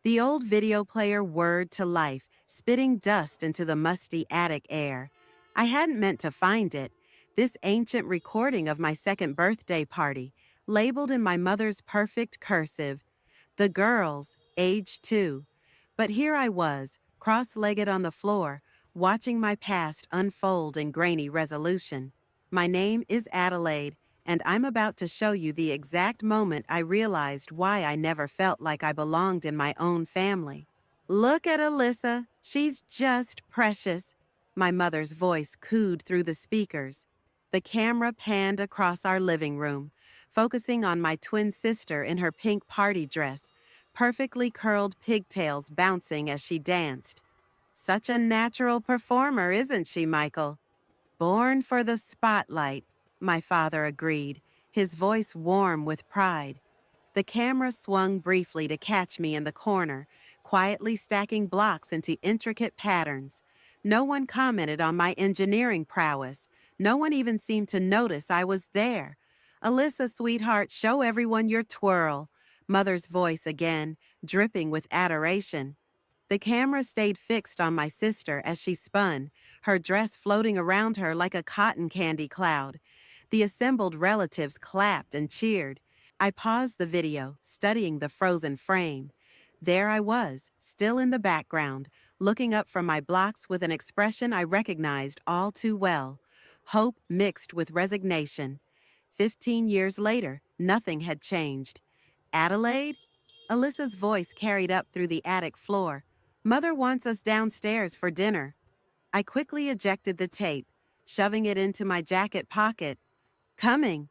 The old video player whirred to life, spitting dust into the musty attic air. I hadn't meant to find it. This ancient recording of my second birthday party, labeled in my mother's perfect cursive. The girls, age 2. But here I was, cross-legged on the floor, watching my past unfold in grainy resolution. My name is Adelaide, and I'm about to show you the exact moment I realized why I never felt like I belonged in my own family. Look at Alyssa. She's just precious. My mother's voice cooed through the speakers. The camera panned across our living room, focusing on my twin sister in her pink party dress, perfectly curled pigtails bouncing as she danced. Such a natural performer, isn't she, Michael? Born for the spotlight, my father agreed, his voice warm with pride. The camera swung briefly to catch me in the corner, quietly stacking blocks into intricate patterns. No one commented on my engineering prowess. No one even seemed to notice I was there. Alyssa, sweetheart, show everyone your twirl. Mother's voice again, dripping with adoration. The camera stayed fixed on my sister as she spun, her dress floating around her like a cotton candy cloud. The assembled relatives clapped and cheered. I paused the video, studying the frozen frame. There I was, still in the background, looking up from my blocks with an expression I recognized all too well. Hope mixed with resignation. 15 years later, nothing had changed. Adelaide? Alyssa's voice carried up through the attic floor. Mother wants us downstairs for dinner. I quickly ejected the tape, shoving it into my jacket pocket. Coming.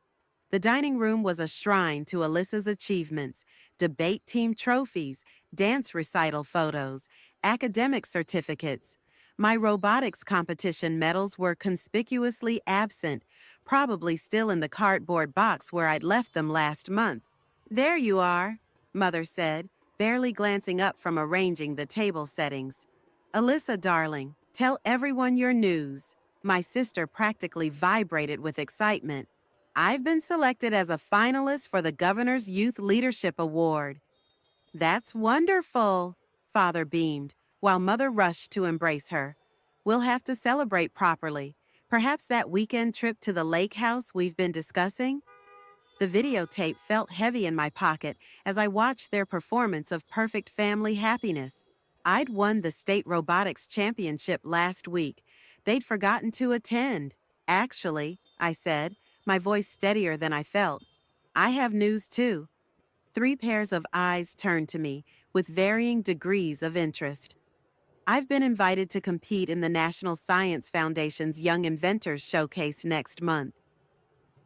The dining room was a shrine to Alyssa's achievements, debate team trophies, dance recital photos, academic certificates. My robotics competition medals were conspicuously absent, probably still in the cardboard box where I'd left them last month. There you are, Mother said, barely glancing up from arranging the table settings. Alyssa, darling, tell everyone your news. My sister practically vibrated with excitement. I've been selected as a finalist for the Governor's Youth Leadership Award. That's wonderful, Father beamed, while Mother rushed to embrace her. We'll have to celebrate properly. Perhaps that weekend trip to the lake house we've been discussing? The videotape felt heavy in my pocket as I watched their performance of perfect family happiness. I'd won the state robotics championship last week. They'd forgotten to attend. Actually, I said, my voice steadier than I felt, I have news too. 3 pairs of eyes turned to me with varying degrees of interest. I've been invited to compete in the National Science Foundation's Young Inventors Showcase next month.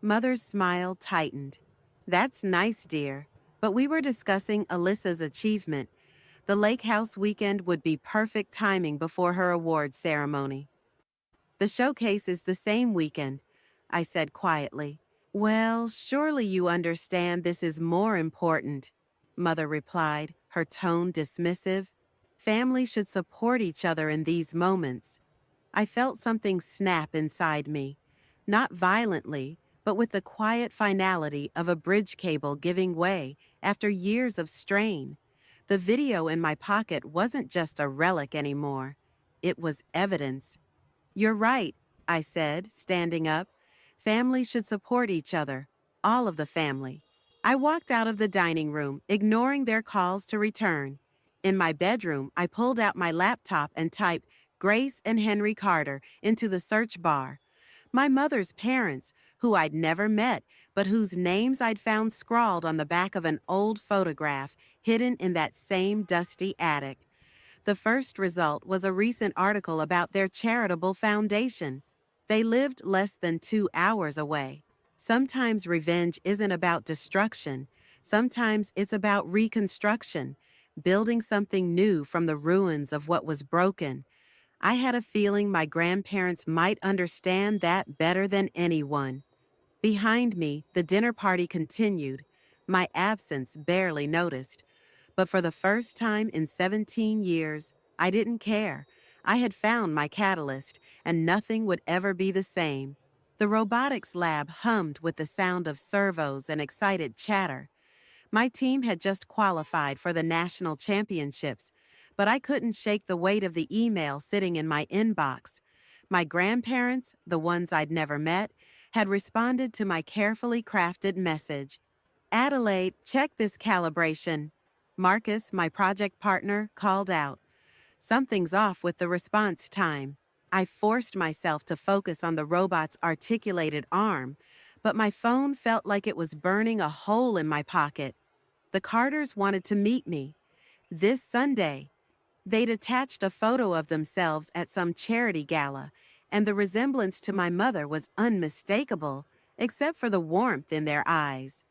Mother's smile tightened. That's nice, dear, but we were discussing Alyssa's achievement. The lake house weekend would be perfect timing before her award ceremony. The showcase is the same weekend, I said quietly. Well, surely you understand this is more important, Mother replied, her tone dismissive. Family should support each other in these moments. I felt something snap inside me, not violently, but with the quiet finality of a bridge cable giving way after years of strain. The video in my pocket wasn't just a relic anymore. It was evidence. You're right, I said, standing up. Family should support each other, all of the family. I walked out of the dining room, ignoring their calls to return. In my bedroom, I pulled out my laptop and typed Grace and Henry Carter into the search bar. My mother's parents, who I'd never met, but whose names I'd found scrawled on the back of an old photograph hidden in that same dusty attic. The first result was a recent article about their charitable foundation. They lived less than 2 hours away. Sometimes revenge isn't about destruction. Sometimes it's about reconstruction, building something new from the ruins of what was broken. I had a feeling my grandparents might understand that better than anyone. Behind me, the dinner party continued, my absence barely noticed. But for the first time in 17 years, I didn't care. I had found my catalyst, and nothing would ever be the same. The robotics lab hummed with the sound of servos and excited chatter. My team had just qualified for the national championships, but I couldn't shake the weight of the email sitting in my inbox. My grandparents, the ones I'd never met, had responded to my carefully crafted message. Adelaide, check this calibration. Marcus, my project partner, called out. Something's off with the response time. I forced myself to focus on the robot's articulated arm, but my phone felt like it was burning a hole in my pocket. The Carters wanted to meet me. This Sunday, they'd attached a photo of themselves at some charity gala, and the resemblance to my mother was unmistakable, except for the warmth in their eyes.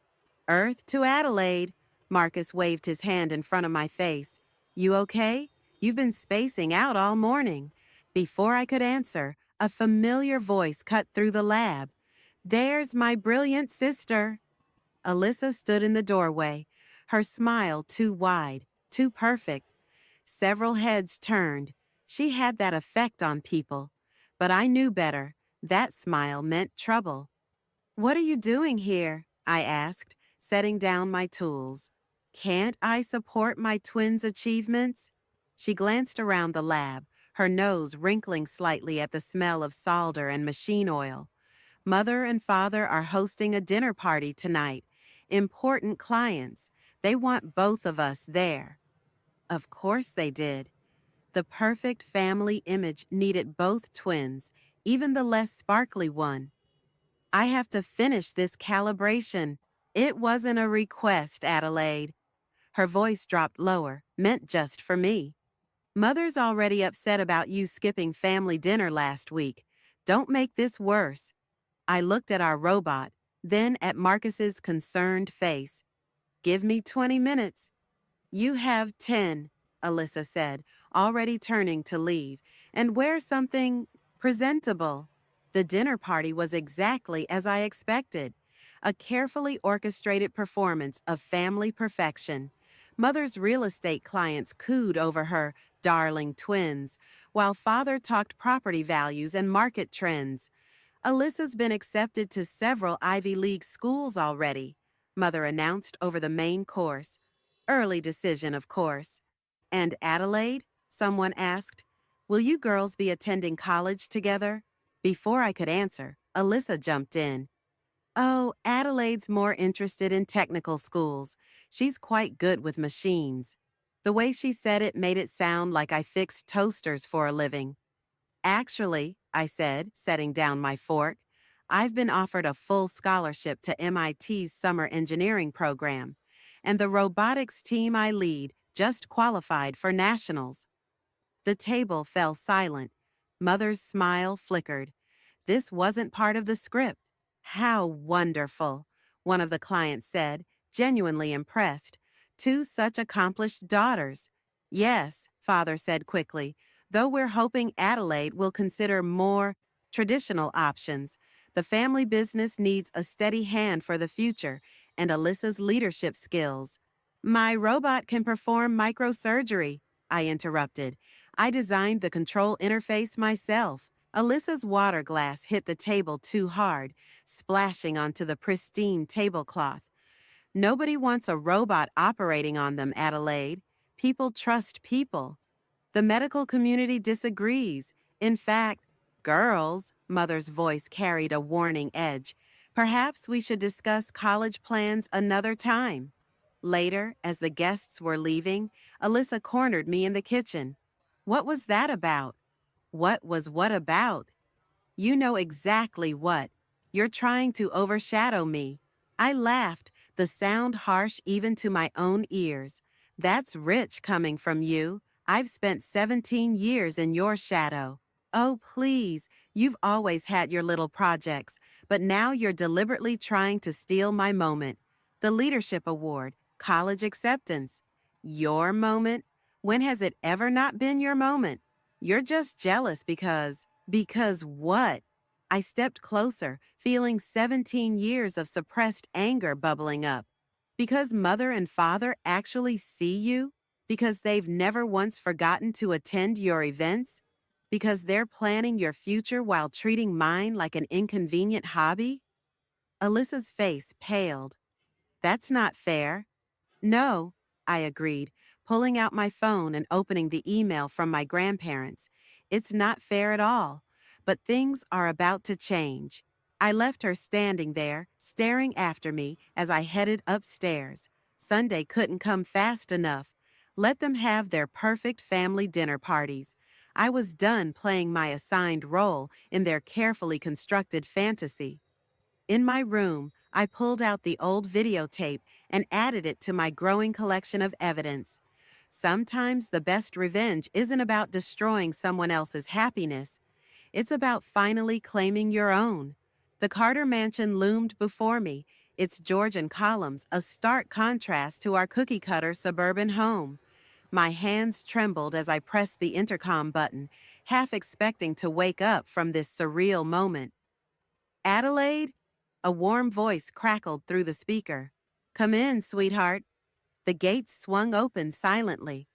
Earth to Adelaide. Marcus waved his hand in front of my face. You okay? You've been spacing out all morning. Before I could answer, a familiar voice cut through the lab. There's my brilliant sister. Alyssa stood in the doorway, her smile too wide, too perfect. Several heads turned. She had that effect on people. But I knew better. That smile meant trouble. What are you doing here? I asked, setting down my tools. Can't I support my twins' achievements? She glanced around the lab, her nose wrinkling slightly at the smell of solder and machine oil. Mother and father are hosting a dinner party tonight. Important clients. They want both of us there. Of course they did. The perfect family image needed both twins, even the less sparkly one. I have to finish this calibration. It wasn't a request, Adelaide. Her voice dropped lower, meant just for me. Mother's already upset about you skipping family dinner last week. Don't make this worse. I looked at our robot, then at Marcus's concerned face. Give me 20 minutes. You have 10, Alyssa said, already turning to leave, and wear something presentable. The dinner party was exactly as I expected. A carefully orchestrated performance of family perfection. Mother's real estate clients cooed over her darling twins, while father talked property values and market trends. Alyssa's been accepted to several Ivy League schools already, Mother announced over the main course. Early decision, of course. And Adelaide? Someone asked. Will you girls be attending college together? Before I could answer, Alyssa jumped in. Oh, Adelaide's more interested in technical schools. She's quite good with machines. The way she said it made it sound like I fixed toasters for a living. Actually, I said, setting down my fork, I've been offered a full scholarship to MIT's summer engineering program, and the robotics team I lead just qualified for nationals. The table fell silent. Mother's smile flickered. This wasn't part of the script. How wonderful, one of the clients said, genuinely impressed. Two such accomplished daughters. Yes, father said quickly, though we're hoping Adelaide will consider more traditional options. The family business needs a steady hand for the future and Alyssa's leadership skills. My robot can perform microsurgery, I interrupted. I designed the control interface myself. Alyssa's water glass hit the table too hard, splashing onto the pristine tablecloth. Nobody wants a robot operating on them, Adelaide. People trust people. The medical community disagrees. In fact, girls, Mother's voice carried a warning edge. Perhaps we should discuss college plans another time. Later, as the guests were leaving, Alyssa cornered me in the kitchen. What was that about? What was what about? You know exactly what. You're trying to overshadow me. I laughed, the sound harsh even to my own ears. That's rich coming from you. I've spent 17 years in your shadow. Oh, please, you've always had your little projects, but now you're deliberately trying to steal my moment. The Leadership Award, college acceptance. Your moment? When has it ever not been your moment? You're just jealous because what? I stepped closer, feeling 17 years of suppressed anger bubbling up. Because mother and father actually see you? Because they've never once forgotten to attend your events? Because they're planning your future while treating mine like an inconvenient hobby? Alyssa's face paled. That's not fair. No, I agreed, pulling out my phone and opening the email from my grandparents. It's not fair at all, but things are about to change. I left her standing there, staring after me as I headed upstairs. Sunday couldn't come fast enough. Let them have their perfect family dinner parties. I was done playing my assigned role in their carefully constructed fantasy. In my room, I pulled out the old videotape and added it to my growing collection of evidence. Sometimes the best revenge isn't about destroying someone else's happiness, it's about finally claiming your own. The Carter mansion loomed before me, its Georgian columns a stark contrast to our cookie cutter suburban home. My hands trembled as I pressed the intercom button, half expecting to wake up from this surreal moment. Adelaide? A warm voice crackled through the speaker. Come in, sweetheart. The gates swung open silently.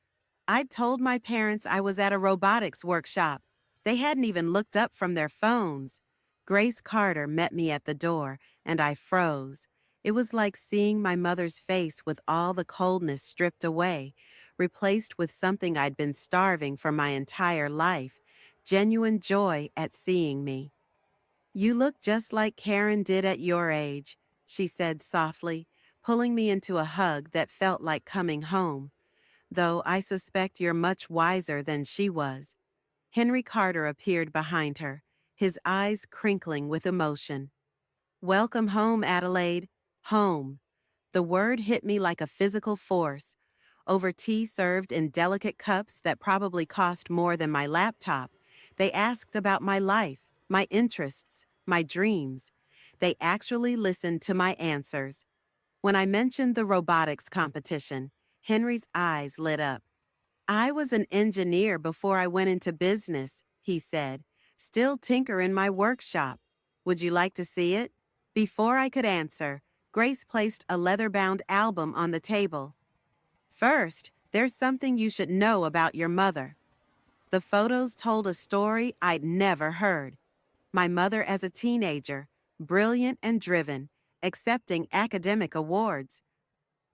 I'd told my parents I was at a robotics workshop. They hadn't even looked up from their phones. Grace Carter met me at the door, and I froze. It was like seeing my mother's face with all the coldness stripped away, replaced with something I'd been starving for my entire life, genuine joy at seeing me. You look just like Karen did at your age, she said softly, pulling me into a hug that felt like coming home, though I suspect you're much wiser than she was. Henry Carter appeared behind her, his eyes crinkling with emotion. Welcome home, Adelaide. Home. The word hit me like a physical force. Over tea served in delicate cups that probably cost more than my laptop, they asked about my life, my interests, my dreams. They actually listened to my answers. When I mentioned the robotics competition, Henry's eyes lit up. I was an engineer before I went into business, he said, still tinker in my workshop. Would you like to see it? Before I could answer, Grace placed a leather-bound album on the table. First, there's something you should know about your mother. The photos told a story I'd never heard. My mother as a teenager, brilliant and driven, accepting academic awards.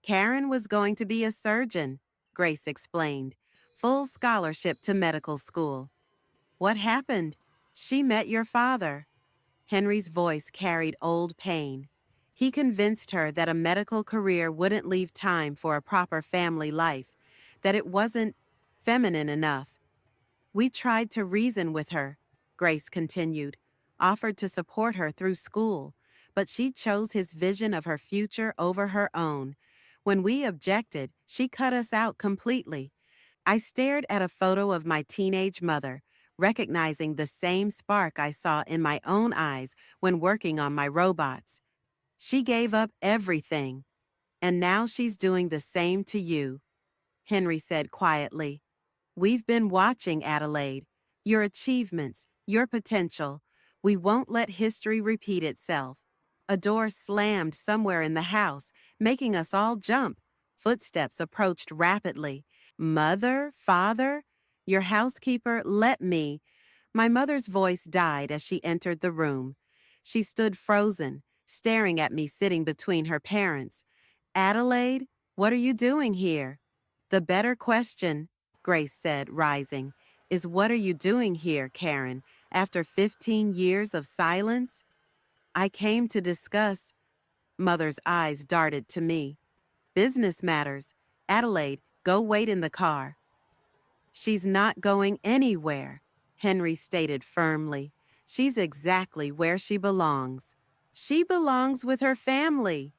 Karen was going to be a surgeon, Grace explained. Full scholarship to medical school. What happened? She met your father. Henry's voice carried old pain. He convinced her that a medical career wouldn't leave time for a proper family life, that it wasn't feminine enough. We tried to reason with her, Grace continued, offered to support her through school, but she chose his vision of her future over her own. When we objected, she cut us out completely. I stared at a photo of my teenage mother, recognizing the same spark I saw in my own eyes when working on my robots. She gave up everything, and now she's doing the same to you, Henry said quietly. We've been watching, Adelaide. Your achievements, your potential. We won't let history repeat itself. A door slammed somewhere in the house, making us all jump. Footsteps approached rapidly. Mother? Father? Your housekeeper? Let me. My mother's voice died as she entered the room. She stood frozen, staring at me sitting between her parents. Adelaide, what are you doing here? The better question, Grace said, rising, is what are you doing here, Karen, after 15 years of silence? I came to discuss. Mother's eyes darted to me. Business matters. Adelaide, go wait in the car. She's not going anywhere, Henry stated firmly. She's exactly where she belongs. She belongs with her family.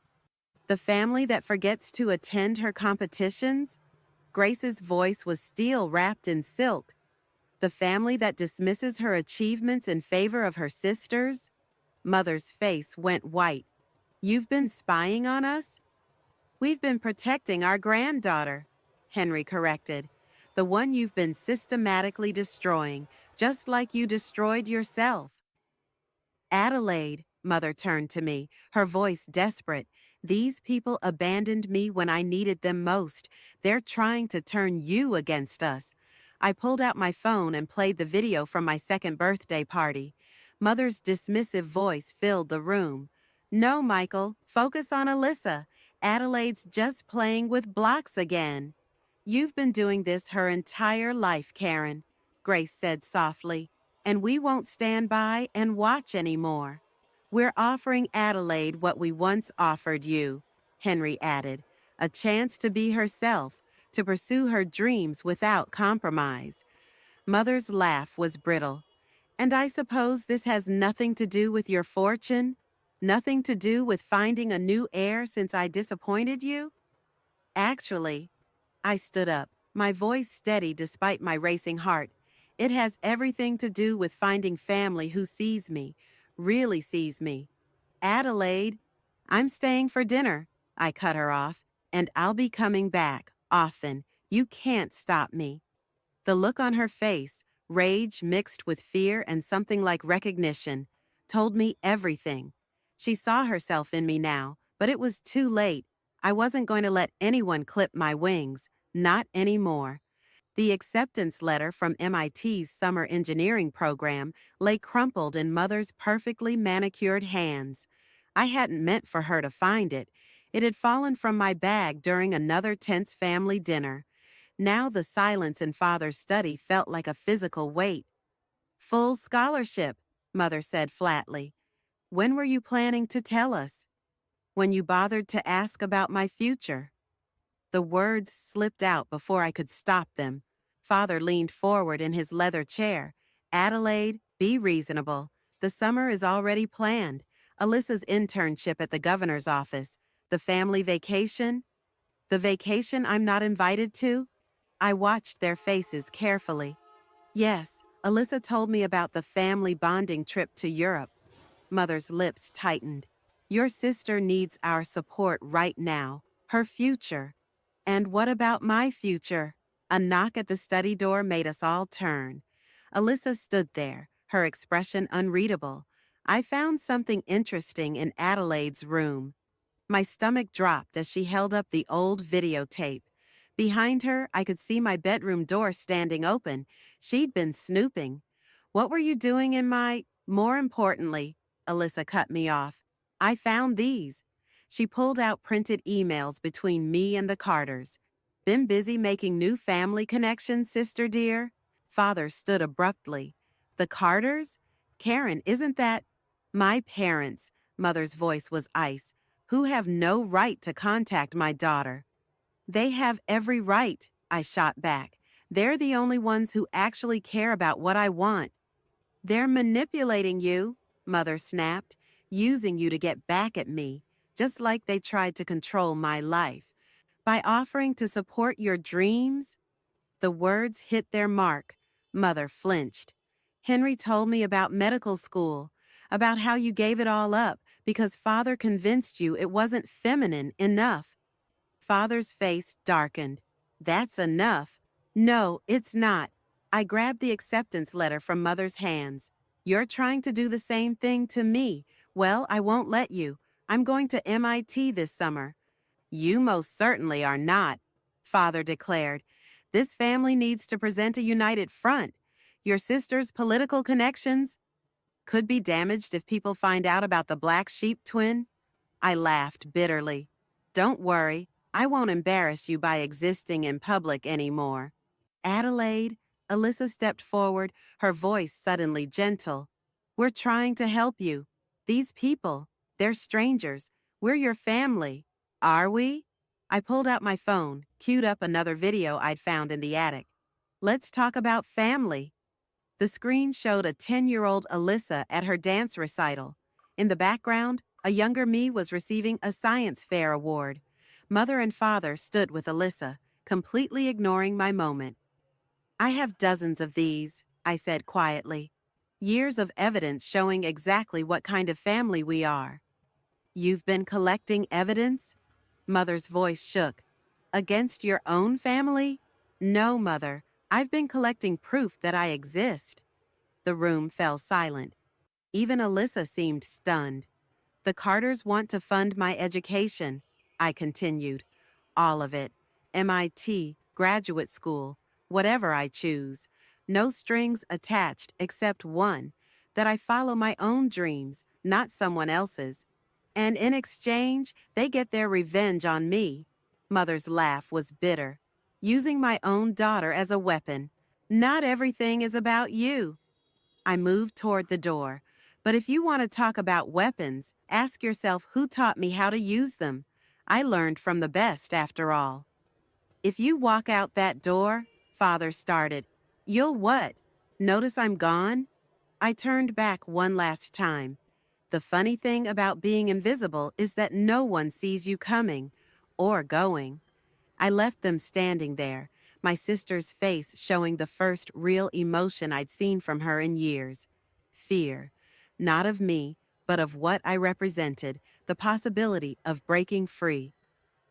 The family that forgets to attend her competitions? Grace's voice was steel wrapped in silk. The family that dismisses her achievements in favor of her sisters? Mother's face went white. You've been spying on us? We've been protecting our granddaughter, Henry corrected. The one you've been systematically destroying, just like you destroyed yourself. Adelaide, Mother turned to me, her voice desperate. These people abandoned me when I needed them most. They're trying to turn you against us. I pulled out my phone and played the video from my second birthday party. Mother's dismissive voice filled the room. No, Michael, focus on Alyssa. Adelaide's just playing with blocks again. You've been doing this her entire life, Karen, Grace said softly, and we won't stand by and watch anymore. We're offering Adelaide what we once offered you, Henry added, a chance to be herself, to pursue her dreams without compromise. Mother's laugh was brittle. And I suppose this has nothing to do with your fortune? Nothing to do with finding a new heir since I disappointed you? Actually, I stood up, my voice steady despite my racing heart. It has everything to do with finding family who sees me, really sees me. Adelaide, I'm staying for dinner, I cut her off, and I'll be coming back, often. You can't stop me. The look on her face, rage mixed with fear and something like recognition, told me everything. She saw herself in me now, but it was too late. I wasn't going to let anyone clip my wings, not anymore. The acceptance letter from MIT's summer engineering program lay crumpled in Mother's perfectly manicured hands. I hadn't meant for her to find it. It had fallen from my bag during another tense family dinner. Now the silence in Father's study felt like a physical weight. Full scholarship, Mother said flatly. When were you planning to tell us? When you bothered to ask about my future. The words slipped out before I could stop them. Father leaned forward in his leather chair. Adelaide, be reasonable. The summer is already planned. Alyssa's internship at the governor's office. The family vacation. The vacation I'm not invited to? I watched their faces carefully. Yes, Alyssa told me about the family bonding trip to Europe. Mother's lips tightened. Your sister needs our support right now. Her future. And what about my future? A knock at the study door made us all turn. Alyssa stood there, her expression unreadable. I found something interesting in Adelaide's room. My stomach dropped as she held up the old videotape. Behind her, I could see my bedroom door standing open. She'd been snooping. What were you doing in my... More importantly, Alyssa cut me off. I found these. She pulled out printed emails between me and the Carters. Been busy making new family connections, sister dear? Father stood abruptly. The Carters? Karen, isn't that... My parents, Mother's voice was ice, who have no right to contact my daughter. They have every right, I shot back. They're the only ones who actually care about what I want. They're manipulating you, Mother snapped, using you to get back at me, just like they tried to control my life. By offering to support your dreams? The words hit their mark. Mother flinched. Henry told me about medical school, about how you gave it all up because Father convinced you it wasn't feminine enough. Father's face darkened. That's enough. No, it's not. I grabbed the acceptance letter from Mother's hands. You're trying to do the same thing to me. Well, I won't let you. I'm going to MIT this summer. You most certainly are not, Father declared. This family needs to present a united front. Your sister's political connections could be damaged if people find out about the black sheep twin. I laughed bitterly. Don't worry, I won't embarrass you by existing in public anymore. Adelaide, Alyssa stepped forward, her voice suddenly gentle. We're trying to help you. These people, they're strangers. We're your family. Are we? I pulled out my phone, queued up another video I'd found in the attic. Let's talk about family. The screen showed a 10-year-old Alyssa at her dance recital. In the background, a younger me was receiving a science fair award. Mother and Father stood with Alyssa, completely ignoring my moment. I have dozens of these, I said quietly. Years of evidence showing exactly what kind of family we are. You've been collecting evidence? Mother's voice shook. Against your own family? No, Mother. I've been collecting proof that I exist. The room fell silent. Even Alyssa seemed stunned. The Carters want to fund my education, I continued. All of it. MIT, graduate school, whatever I choose. No strings attached except one, that I follow my own dreams, not someone else's. And in exchange, they get their revenge on me. Mother's laugh was bitter. Using my own daughter as a weapon. Not everything is about you. I moved toward the door. But if you want to talk about weapons, ask yourself who taught me how to use them. I learned from the best, after all. If you walk out that door, Father started, you'll what? Notice I'm gone? I turned back one last time. The funny thing about being invisible is that no one sees you coming or going. I left them standing there, my sister's face showing the first real emotion I'd seen from her in years. Fear. Not of me, but of what I represented, the possibility of breaking free.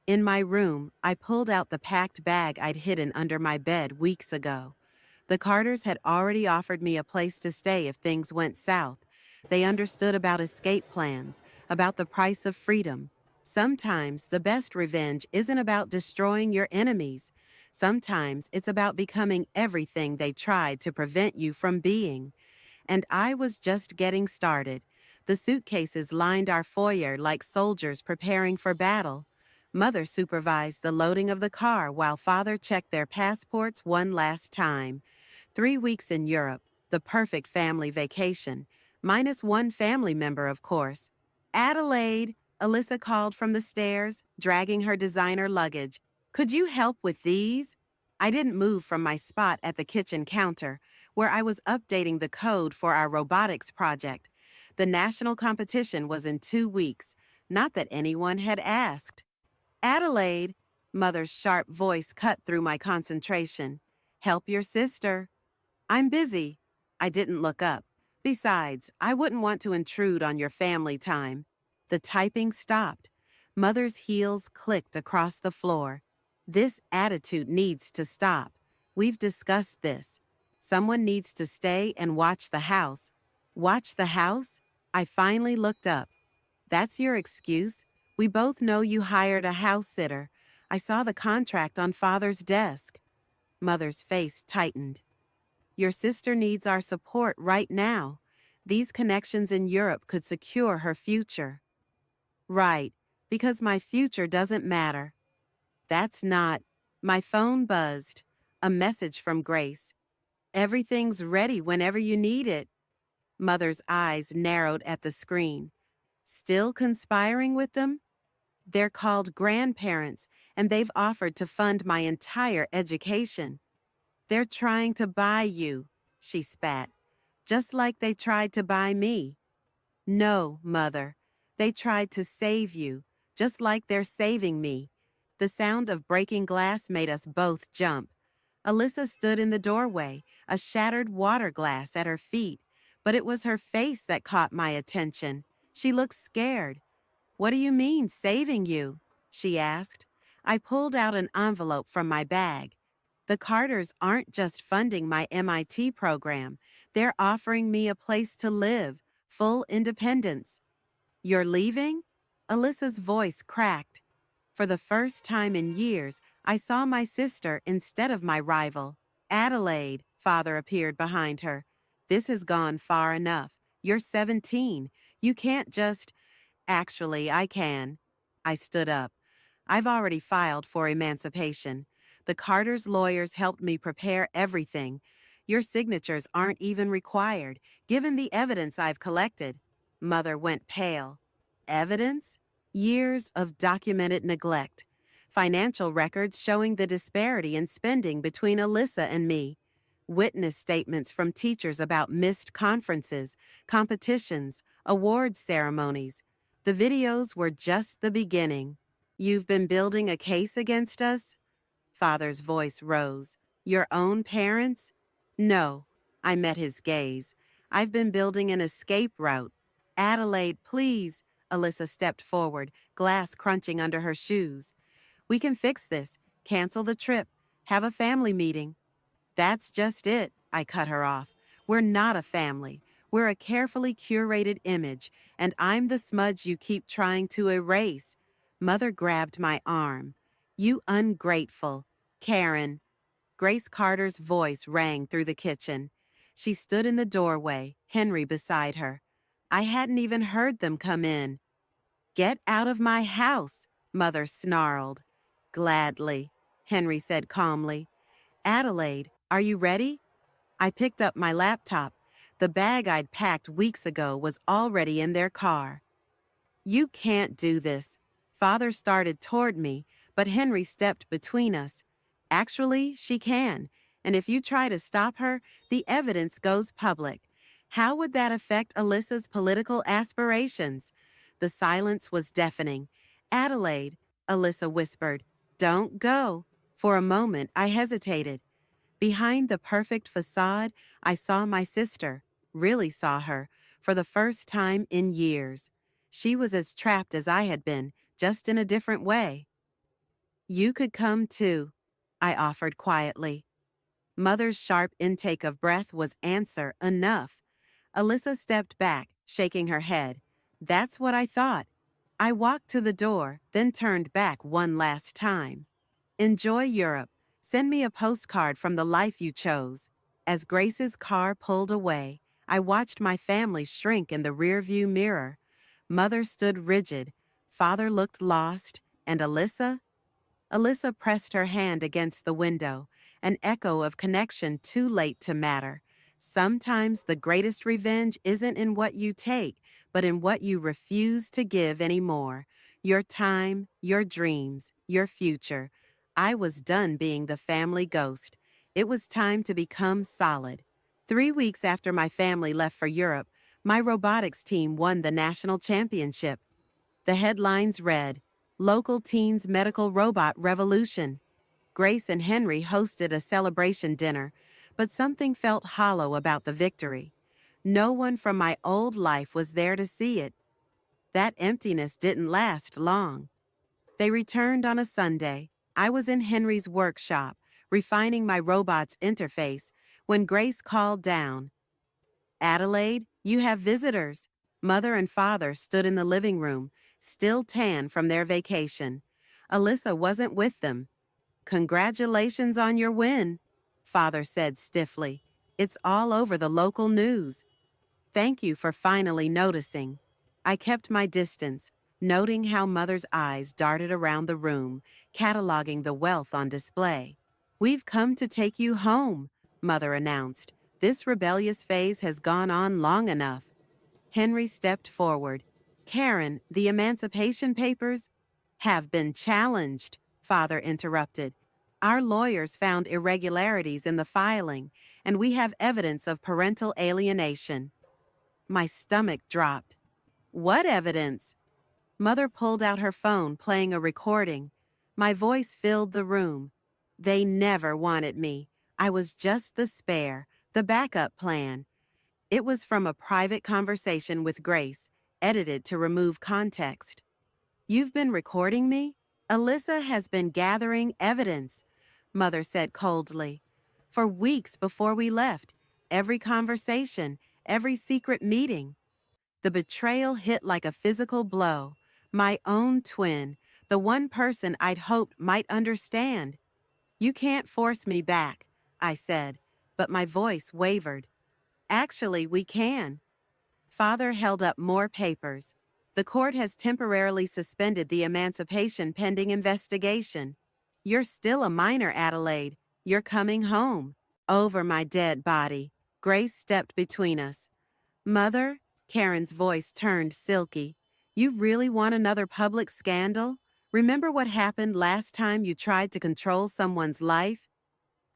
In my room, I pulled out the packed bag I'd hidden under my bed weeks ago. The Carters had already offered me a place to stay if things went south. They understood about escape plans, about the price of freedom. Sometimes the best revenge isn't about destroying your enemies. Sometimes it's about becoming everything they tried to prevent you from being. And I was just getting started. The suitcases lined our foyer like soldiers preparing for battle. Mother supervised the loading of the car while Father checked their passports one last time. 3 weeks in Europe, the perfect family vacation. Minus one family member, of course. Adelaide, Alyssa called from the stairs, dragging her designer luggage. Could you help with these? I didn't move from my spot at the kitchen counter, where I was updating the code for our robotics project. The national competition was in 2 weeks. Not that anyone had asked. Adelaide, Mother's sharp voice cut through my concentration. Help your sister. I'm busy. I didn't look up. Besides, I wouldn't want to intrude on your family time. The typing stopped. Mother's heels clicked across the floor. This attitude needs to stop. We've discussed this. Someone needs to stay and watch the house. Watch the house? I finally looked up. That's your excuse? We both know you hired a house sitter. I saw the contract on Father's desk. Mother's face tightened. Your sister needs our support right now. These connections in Europe could secure her future. Right, because my future doesn't matter. That's not. My phone buzzed. A message from Grace. Everything's ready whenever you need it. Mother's eyes narrowed at the screen. Still conspiring with them? They're called grandparents, and they've offered to fund my entire education. They're trying to buy you, she spat, just like they tried to buy me. No, Mother. They tried to save you, just like they're saving me. The sound of breaking glass made us both jump. Alyssa stood in the doorway, a shattered water glass at her feet, but it was her face that caught my attention. She looked scared. What do you mean, saving you? She asked. I pulled out an envelope from my bag. The Carters aren't just funding my MIT program. They're offering me a place to live, full independence. You're leaving? Alyssa's voice cracked. For the first time in years, I saw my sister instead of my rival. Adelaide, Father appeared behind her. This has gone far enough. You're 17. You can't just... Actually, I can. I stood up. I've already filed for emancipation. The Carters' lawyers helped me prepare everything. Your signatures aren't even required, given the evidence I've collected. Mother went pale. Evidence? Years of documented neglect. Financial records showing the disparity in spending between Alyssa and me. Witness statements from teachers about missed conferences, competitions, awards ceremonies. The videos were just the beginning. You've been building a case against us? Father's voice rose. Your own parents? No. I met his gaze. I've been building an escape route. Adelaide, please. Alyssa stepped forward, glass crunching under her shoes. We can fix this. Cancel the trip. Have a family meeting. That's just it, I cut her off. We're not a family. We're a carefully curated image, and I'm the smudge you keep trying to erase. Mother grabbed my arm. You ungrateful. Karen. Grace Carter's voice rang through the kitchen. She stood in the doorway, Henry beside her. I hadn't even heard them come in. Get out of my house, Mother snarled. Gladly, Henry said calmly. Adelaide, are you ready? I picked up my laptop. The bag I'd packed weeks ago was already in their car. You can't do this. Father started toward me, but Henry stepped between us. Actually, she can, and if you try to stop her, the evidence goes public. How would that affect Alyssa's political aspirations? The silence was deafening. Adelaide, Alyssa whispered, don't go. For a moment, I hesitated. Behind the perfect facade, I saw my sister, really saw her, for the first time in years. She was as trapped as I had been, just in a different way. You could come too, I offered quietly. Mother's sharp intake of breath was answer enough. Alyssa stepped back, shaking her head. That's what I thought. I walked to the door, then turned back one last time. Enjoy Europe. Send me a postcard from the life you chose. As Grace's car pulled away, I watched my family shrink in the rearview mirror. Mother stood rigid. Father looked lost. And Alyssa? Alyssa pressed her hand against the window, an echo of connection too late to matter. Sometimes the greatest revenge isn't in what you take, but in what you refuse to give anymore. Your time, your dreams, your future. I was done being the family ghost. It was time to become solid. 3 weeks after my family left for Europe, my robotics team won the national championship. The headlines read, Local Teens Medical Robot Revolution. Grace and Henry hosted a celebration dinner, but something felt hollow about the victory. No one from my old life was there to see it. That emptiness didn't last long. They returned on a Sunday. I was in Henry's workshop, refining my robot's interface, when Grace called down. Adelaide, you have visitors. Mother and father stood in the living room, still tan from their vacation. Alyssa wasn't with them. Congratulations on your win, Father said stiffly. It's all over the local news. Thank you for finally noticing. I kept my distance, noting how Mother's eyes darted around the room, cataloging the wealth on display. We've come to take you home, Mother announced. This rebellious phase has gone on long enough. Henry stepped forward. Karen, the Emancipation Papers have been challenged, Father interrupted. Our lawyers found irregularities in the filing, and we have evidence of parental alienation. My stomach dropped. What evidence? Mother pulled out her phone, playing a recording. My voice filled the room. They never wanted me. I was just the spare, the backup plan. It was from a private conversation with Grace, edited to remove context. You've been recording me? Alyssa has been gathering evidence, Mother said coldly. For weeks before we left, every conversation, every secret meeting. The betrayal hit like a physical blow. My own twin, the one person I'd hoped might understand. You can't force me back, I said, but my voice wavered. Actually, we can. Father held up more papers. The court has temporarily suspended the emancipation pending investigation. You're still a minor, Adelaide. You're coming home. Over my dead body. Grace stepped between us. Mother, Karen's voice turned silky. You really want another public scandal? Remember what happened last time you tried to control someone's life?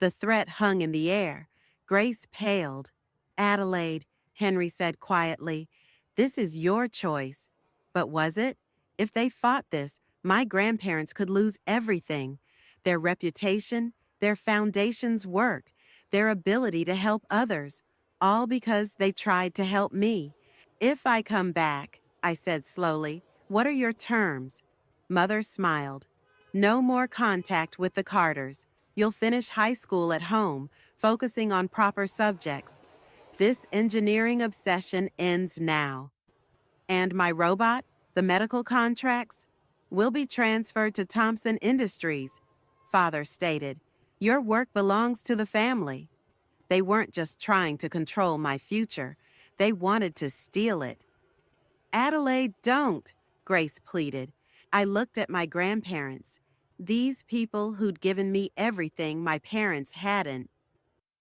The threat hung in the air. Grace paled. Adelaide, Henry said quietly, this is your choice. But was it? If they fought this, my grandparents could lose everything. Their reputation, their foundation's work, their ability to help others, all because they tried to help me. If I come back, I said slowly, what are your terms? Mother smiled. No more contact with the Carters. You'll finish high school at home, focusing on proper subjects. This engineering obsession ends now. And my robot, the medical contracts, will be transferred to Thompson Industries, Father stated. Your work belongs to the family. They weren't just trying to control my future. They wanted to steal it. Adelaide, don't. Grace pleaded. I looked at my grandparents, these people who'd given me everything my parents hadn't.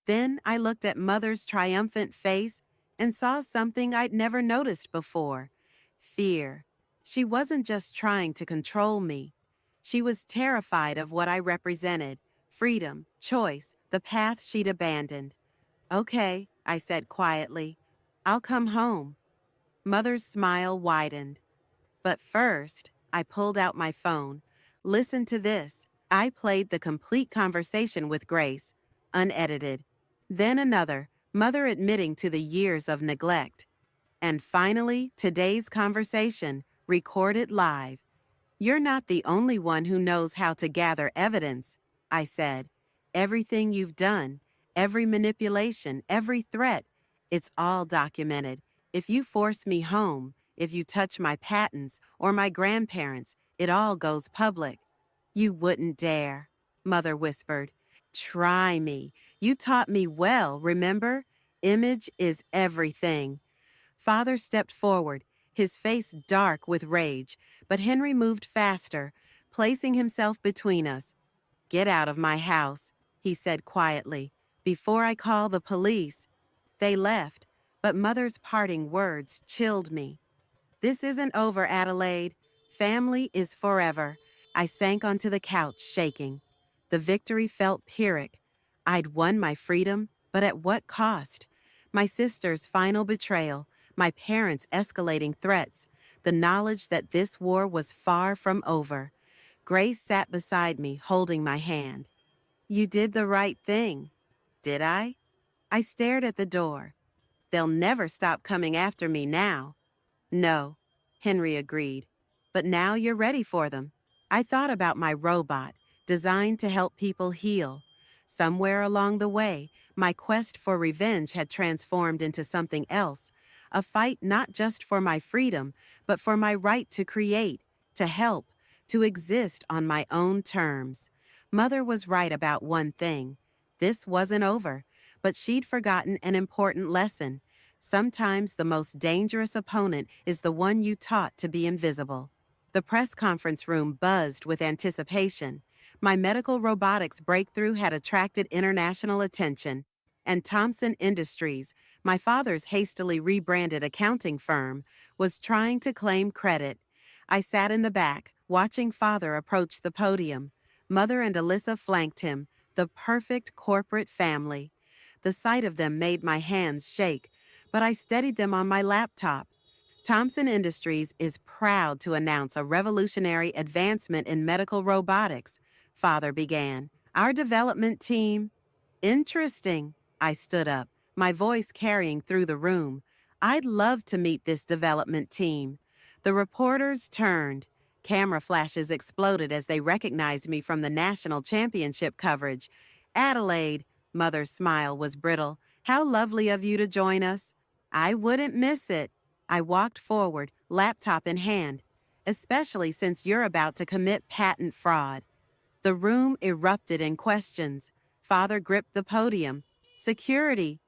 Then I looked at Mother's triumphant face and saw something I'd never noticed before: fear. She wasn't just trying to control me. She was terrified of what I represented: freedom, choice, the path she'd abandoned. Okay, I said quietly. I'll come home. Mother's smile widened. But first, I pulled out my phone. Listen to this. I played the complete conversation with Grace, unedited. Then another, Mother admitting to the years of neglect. And finally, today's conversation, recorded live. You're not the only one who knows how to gather evidence, I said. Everything you've done, every manipulation, every threat, it's all documented. If you force me home, if you touch my patents or my grandparents, it all goes public. You wouldn't dare, Mother whispered. Try me. You taught me well, remember? Image is everything. Father stepped forward, his face dark with rage, but Henry moved faster, placing himself between us. Get out of my house, he said quietly, before I call the police. They left, but Mother's parting words chilled me. This isn't over, Adelaide. Family is forever. I sank onto the couch, shaking. The victory felt Pyrrhic. I'd won my freedom, but at what cost? My sister's final betrayal, my parents' escalating threats, the knowledge that this war was far from over. Grace sat beside me, holding my hand. You did the right thing. Did I? I stared at the door. They'll never stop coming after me now. No, Henry agreed. But now you're ready for them. I thought about my robot, designed to help people heal. Somewhere along the way, my quest for revenge had transformed into something else, a fight not just for my freedom, but for my right to create, to help, to exist on my own terms. Mother was right about one thing. This wasn't over, but she'd forgotten an important lesson. Sometimes the most dangerous opponent is the one you taught to be invisible. The press conference room buzzed with anticipation. My medical robotics breakthrough had attracted international attention, and Thomson Industries, my father's hastily rebranded accounting firm, was trying to claim credit. I sat in the back, watching Father approach the podium. Mother and Alyssa flanked him, the perfect corporate family. The sight of them made my hands shake, but I steadied them on my laptop. Thomson Industries is proud to announce a revolutionary advancement in medical robotics, Father began. Our development team. Interesting. I stood up, my voice carrying through the room. I'd love to meet this development team. The reporters turned. Camera flashes exploded as they recognized me from the national championship coverage. Adelaide, Mother's smile was brittle. How lovely of you to join us. I wouldn't miss it. I walked forward, laptop in hand, especially since you're about to commit patent fraud. The room erupted in questions. Father gripped the podium. Security.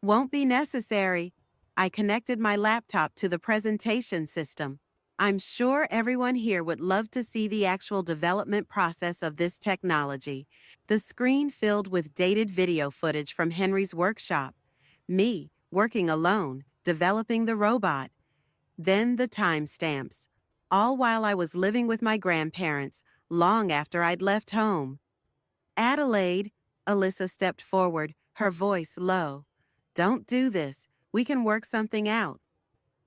Won't be necessary. I connected my laptop to the presentation system. I'm sure everyone here would love to see the actual development process of this technology. The screen filled with dated video footage from Henry's workshop. Me, working alone, developing the robot. Then the timestamps. All while I was living with my grandparents, long after I'd left home. Adelaide, Alyssa stepped forward, her voice low. Don't do this. We can work something out.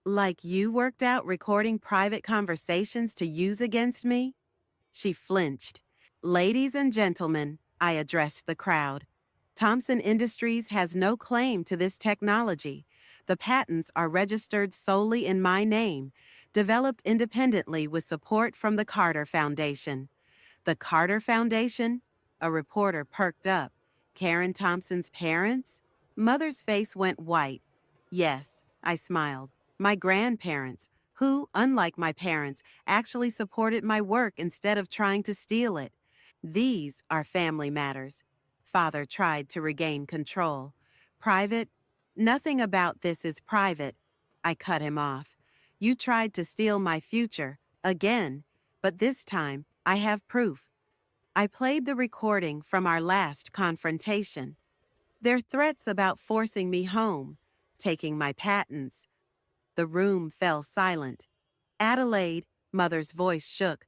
Like you worked out recording private conversations to use against me? She flinched. Ladies and gentlemen, I addressed the crowd. Thomson Industries has no claim to this technology. The patents are registered solely in my name, developed independently with support from the Carter Foundation. The Carter Foundation? A reporter perked up. Karen Thompson's parents? Mother's face went white. Yes, I smiled. My grandparents, who, unlike my parents, actually supported my work instead of trying to steal it. These are family matters. Father tried to regain control. Private? Nothing about this is private. I cut him off. You tried to steal my future. Again, but this time I have proof. I played the recording from our last confrontation. Their threats about forcing me home, taking my patents. The room fell silent. Adelaide, Mother's voice shook.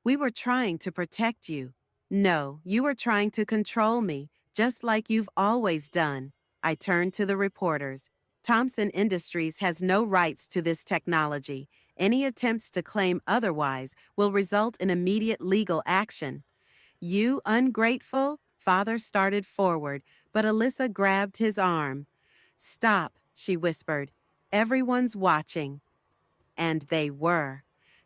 We were trying to protect you. No, you were trying to control me, just like you've always done. I turned to the reporters. Thompson Industries has no rights to this technology. Any attempts to claim otherwise will result in immediate legal action. You ungrateful? Father started forward, but Alyssa grabbed his arm. Stop, she whispered. Everyone's watching. And they were.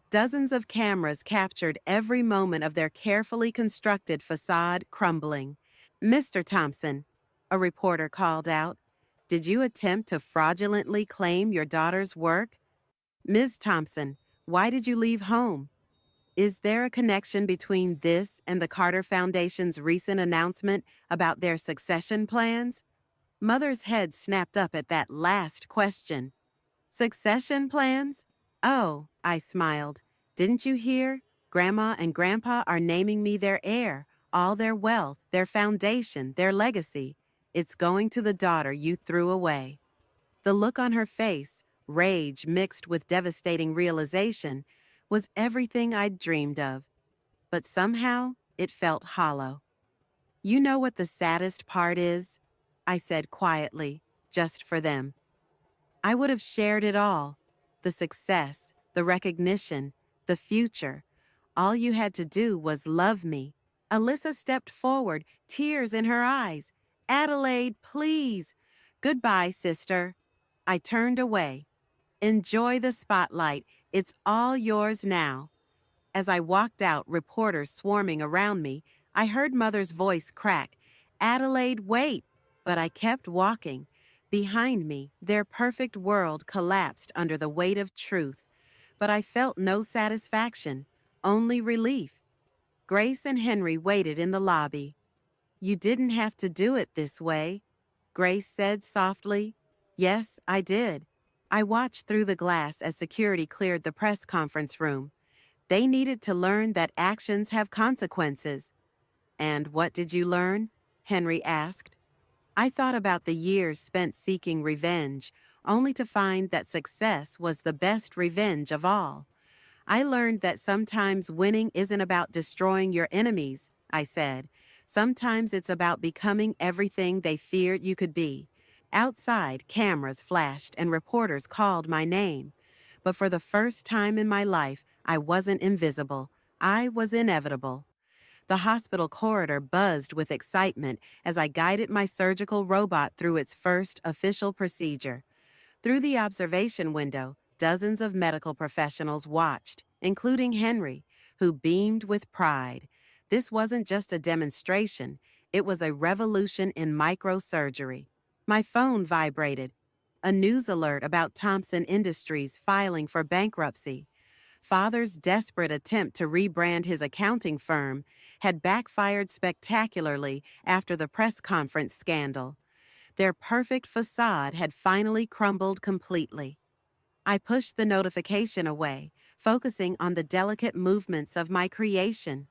Dozens of cameras captured every moment of their carefully constructed facade crumbling. Mr. Thompson, a reporter called out, did you attempt to fraudulently claim your daughter's work? Ms. Thompson, why did you leave home? Is there a connection between this and the Carter Foundation's recent announcement about their succession plans? Mother's head snapped up at that last question. Succession plans? Oh, I smiled. Didn't you hear? Grandma and Grandpa are naming me their heir, all their wealth, their foundation, their legacy. It's going to the daughter you threw away. The look on her face, rage mixed with devastating realization, was everything I'd dreamed of. But somehow, it felt hollow. You know what the saddest part is? I said quietly, just for them. I would have shared it all. The success, the recognition, the future. All you had to do was love me. Alyssa stepped forward, tears in her eyes. Adelaide, please. Goodbye, sister. I turned away. Enjoy the spotlight. It's all yours now. As I walked out, reporters swarming around me, I heard Mother's voice crack. Adelaide, wait! But I kept walking. Behind me, their perfect world collapsed under the weight of truth. But I felt no satisfaction, only relief. Grace and Henry waited in the lobby. You didn't have to do it this way, Grace said softly. Yes, I did. I watched through the glass as security cleared the press conference room. They needed to learn that actions have consequences. And what did you learn? Henry asked. I thought about the years spent seeking revenge, only to find that success was the best revenge of all. I learned that sometimes winning isn't about destroying your enemies, I said. Sometimes it's about becoming everything they feared you could be. Outside, cameras flashed and reporters called my name. But for the first time in my life, I wasn't invisible. I was inevitable. The hospital corridor buzzed with excitement as I guided my surgical robot through its first official procedure. Through the observation window, dozens of medical professionals watched, including Henry, who beamed with pride. This wasn't just a demonstration, it was a revolution in microsurgery. My phone vibrated. A news alert about Thompson Industries filing for bankruptcy. Father's desperate attempt to rebrand his accounting firm had backfired spectacularly after the press conference scandal. Their perfect facade had finally crumbled completely. I pushed the notification away, focusing on the delicate movements of my creation.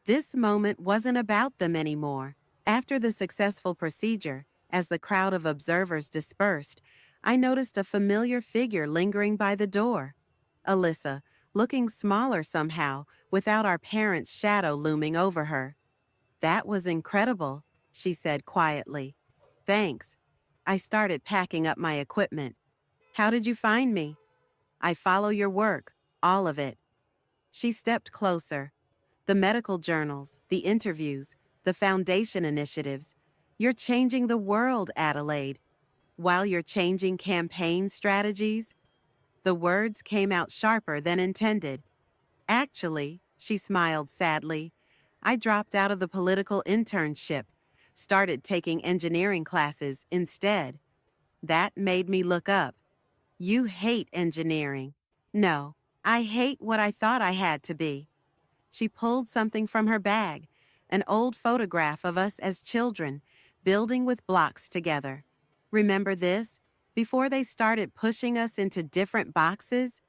This moment wasn't about them anymore. After the successful procedure, as the crowd of observers dispersed, I noticed a familiar figure lingering by the door. Alyssa, looking smaller somehow, without our parents' shadow looming over her. That was incredible, she said quietly. Thanks. I started packing up my equipment. How did you find me? I follow your work, all of it. She stepped closer. The medical journals, the interviews, the foundation initiatives. You're changing the world, Adelaide. While you're changing campaign strategies. The words came out sharper than intended. Actually, she smiled sadly, I dropped out of the political internship, started taking engineering classes instead. That made me look up. You hate engineering. No, I hate what I thought I had to be. She pulled something from her bag, an old photograph of us as children, building with blocks together. Remember this? Before they started pushing us into different boxes?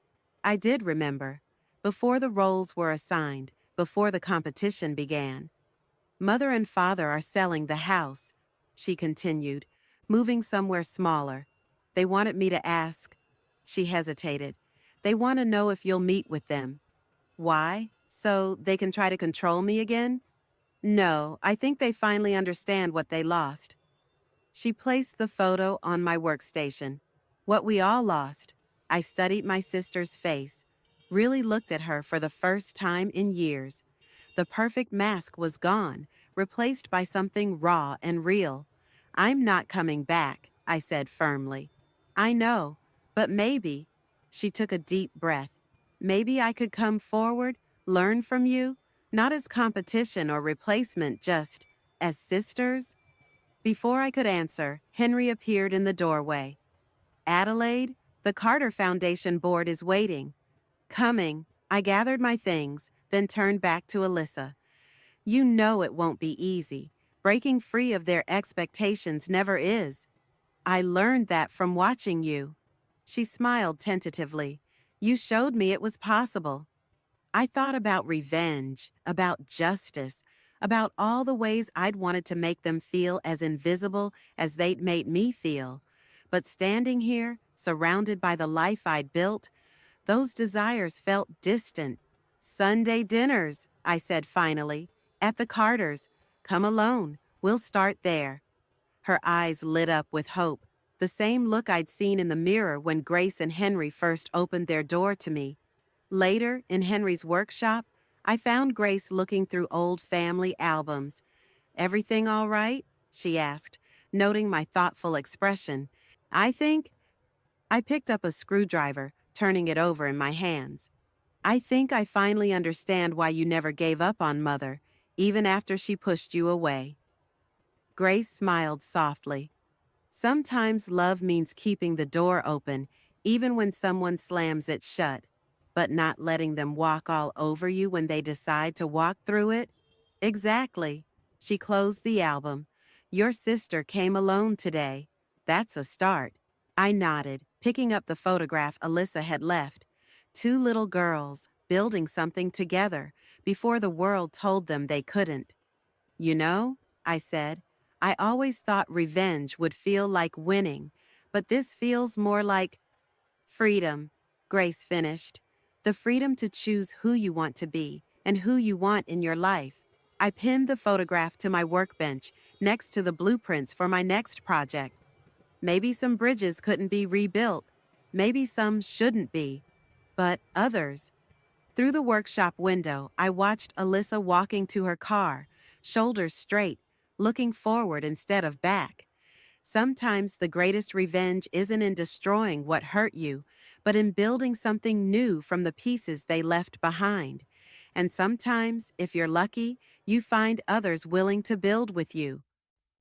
I did remember. before the roles were assigned, before the competition began. Mother and father are selling the house, she continued, moving somewhere smaller. They wanted me to ask. She hesitated. They want to know if you'll meet with them. Why? So they can try to control me again? No, I think they finally understand what they lost. She placed the photo on my workstation. What we all lost. I studied my sister's face, really looked at her for the first time in years. The perfect mask was gone, replaced by something raw and real. I'm not coming back, I said firmly. I know, but maybe. She took a deep breath. Maybe I could come forward, learn from you, not as competition or replacement, just as sisters. Before I could answer, Henry appeared in the doorway. Adelaide, the Carter Foundation board is waiting. Coming, I gathered my things, then turned back to Alyssa. You know it won't be easy. Breaking free of their expectations never is. I learned that from watching you. She smiled tentatively. You showed me it was possible. I thought about revenge, about justice, about all the ways I'd wanted to make them feel as invisible as they'd made me feel. But standing here, surrounded by the life I'd built, those desires felt distant. Sunday dinners, I said finally, at the Carters. Come alone. We'll start there. Her eyes lit up with hope, the same look I'd seen in the mirror when Grace and Henry first opened their door to me. Later, in Henry's workshop, I found Grace looking through old family albums. Everything all right? She asked, noting my thoughtful expression. I think. I picked up a screwdriver, turning it over in my hands. I think I finally understand why you never gave up on Mother, even after she pushed you away. Grace smiled softly. Sometimes love means keeping the door open, even when someone slams it shut, but not letting them walk all over you when they decide to walk through it. Exactly. She closed the album. Your sister came alone today. That's a start. I nodded, picking up the photograph Alyssa had left. Two little girls, building something together, before the world told them they couldn't. You know, I said, I always thought revenge would feel like winning, but this feels more like freedom, Grace finished. The freedom to choose who you want to be and who you want in your life. I pinned the photograph to my workbench next to the blueprints for my next project. Maybe some bridges couldn't be rebuilt. Maybe some shouldn't be. But others. Through the workshop window, I watched Alyssa walking to her car, shoulders straight, looking forward instead of back. Sometimes the greatest revenge isn't in destroying what hurt you, but in building something new from the pieces they left behind. And sometimes, if you're lucky, you find others willing to build with you.